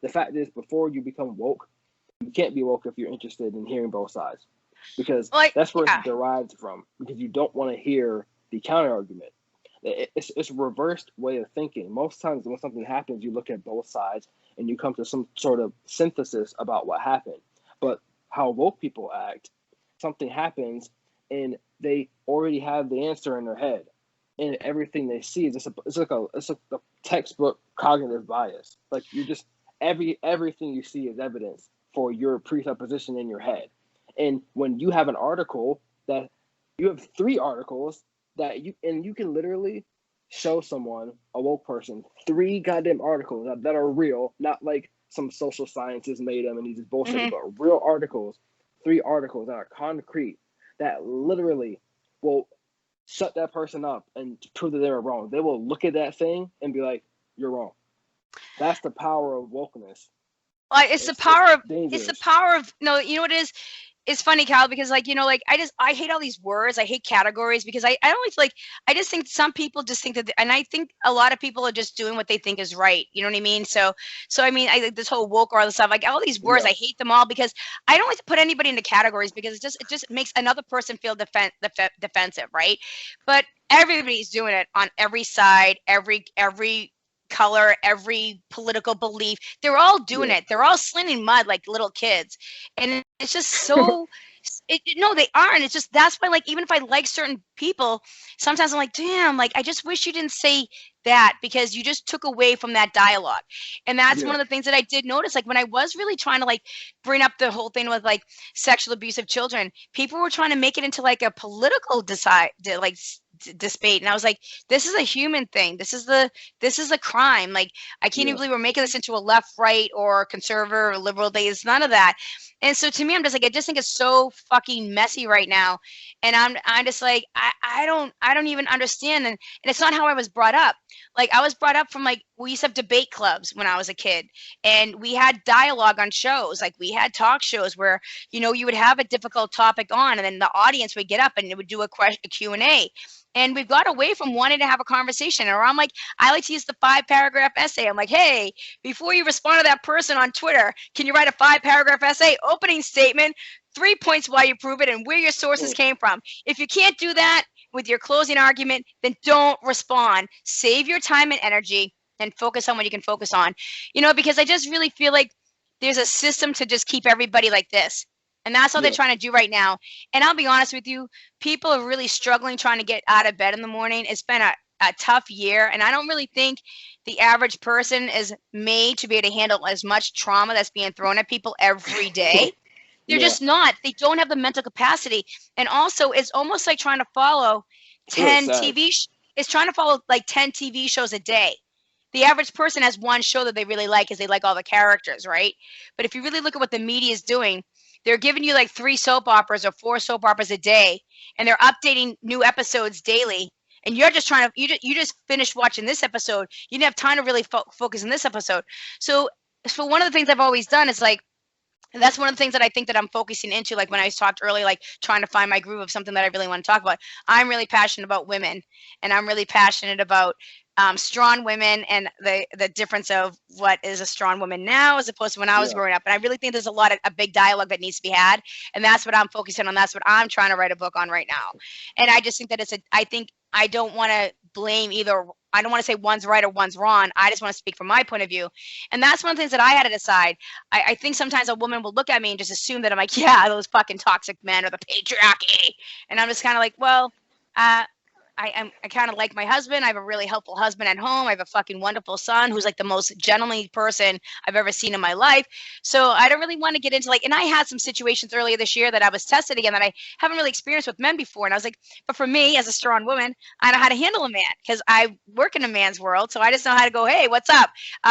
the fact is, before you become woke, you can't be woke if you're interested in hearing both sides, because that's where it's derived from, because you don't want to hear the counter argument. It's a reversed way of thinking. Most times when something happens, you look at both sides and you come to some sort of synthesis about what happened. But how woke people act, something happens and they already have the answer in their head, and everything they see is it's like a textbook cognitive bias. Like, you just everything you see is evidence for your presupposition in your head. And when you have an article that you have 3 articles that you can literally show someone, a woke person, 3 goddamn articles that are real, not like some social scientists made them and he's just bullshit, but real articles, 3 articles that are concrete, that literally will shut that person up and prove that they were wrong. They will look at that thing and be like, you're wrong. That's the power of wokeness. It's the power of no, you know what it is? It's funny, Cal, because like, you know, like I hate all these words. I hate categories, because I don't like, I just think some people just think that, and I think a lot of people are just doing what they think is right. You know what I mean? So I mean, I like this whole woke or all this stuff, like all these words, I hate them all, because I don't like to put anybody into categories, because it just makes another person feel defensive, right? But everybody's doing it on every side, every color, every political belief. They're all doing it. They're all slinging mud like little kids, and it's just so no, they aren't. It's just, that's why, like, even if I like certain people, sometimes I'm like, damn, like, I just wish you didn't say that, because you just took away from that dialogue. And that's one of the things that I did notice, like, when I was really trying to like bring up the whole thing with like sexual abuse of children, people were trying to make it into like a political debate, and I was like, this is a human thing. This is a crime. Like, I can't even believe we're making this into a left, right, or conservative or liberal thing. It's none of that. And so to me, I'm just like, I just think it's so fucking messy right now. And I'm just like, I don't even understand. And it's not how I was brought up. Like, I was brought up from, like, we used to have debate clubs when I was a kid, and we had dialogue on shows. Like, we had talk shows where, you know, you would have a difficult topic on, and then the audience would get up and it would do a Q&A. And we've got away from wanting to have a conversation. Or I'm like, I like to use the 5-paragraph essay. I'm like, hey, before you respond to that person on Twitter, can you write a 5-paragraph essay, opening statement, 3 points why you prove it, and where your sources came from? If you can't do that with your closing argument, then don't respond. Save your time and energy and focus on what you can focus on. You know, because I just really feel like there's a system to just keep everybody like this. And that's what they're trying to do right now. And I'll be honest with you, people are really struggling trying to get out of bed in the morning. It's been a tough year. And I don't really think the average person is made to be able to handle as much trauma that's being thrown at people every day. They're just not. They don't have the mental capacity. And also, it's almost like trying to follow 10 it's trying to follow like 10 TV shows a day. The average person has one show that they really like, because they like all the characters, right? But if you really look at what the media is doing, they're giving you like 3 soap operas or 4 soap operas a day, and they're updating new episodes daily. And you're just trying to, you just finished watching this episode. You didn't have time to really focus on this episode. So one of the things I've always done is like, and that's one of the things that I think that I'm focusing into, like when I talked earlier, like trying to find my groove of something that I really want to talk about. I'm really passionate about women, and I'm really passionate about strong women, and the difference of what is a strong woman now as opposed to when I was growing up. And I really think there's a big dialogue that needs to be had, and that's what I'm focusing on. That's what I'm trying to write a book on right now. And I just think that I don't want to blame either. I don't want to say one's right or one's wrong. I just want to speak from my point of view. And that's one of the things that I had to decide. I think sometimes a woman will look at me and just assume that I'm like, yeah, those fucking toxic men or the patriarchy. And I'm just kind of like, well, I kind of like my husband. I have a really helpful husband at home. I have a fucking wonderful son who's like the most gentlemanly person I've ever seen in my life. So I don't really want to get into like, and I had some situations earlier this year that I was tested again that I haven't really experienced with men before. And I was like, but for me as a strong woman, I know how to handle a man because I work in a man's world. So I just know how to go, hey, what's up?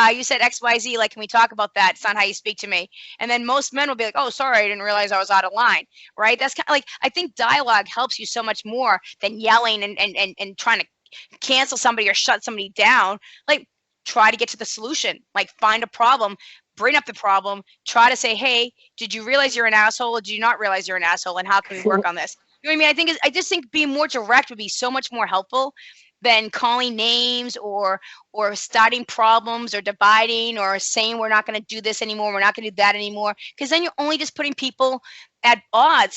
You said XYZ, like, can we talk about that? It's not how you speak to me. And then most men will be like, oh, sorry, I didn't realize I was out of line, right? That's kind of like, I think dialogue helps you so much more than yelling and trying to cancel somebody or shut somebody down. Like, try to get to the solution, like find a problem, bring up the problem, try to say, hey, did you realize you're an asshole or do you not realize you're an asshole, and how can we work on this? You know what I mean? I just think being more direct would be so much more helpful than calling names or starting problems or dividing or saying we're not going to do this anymore, we're not going to do that anymore, because then you're only just putting people at odds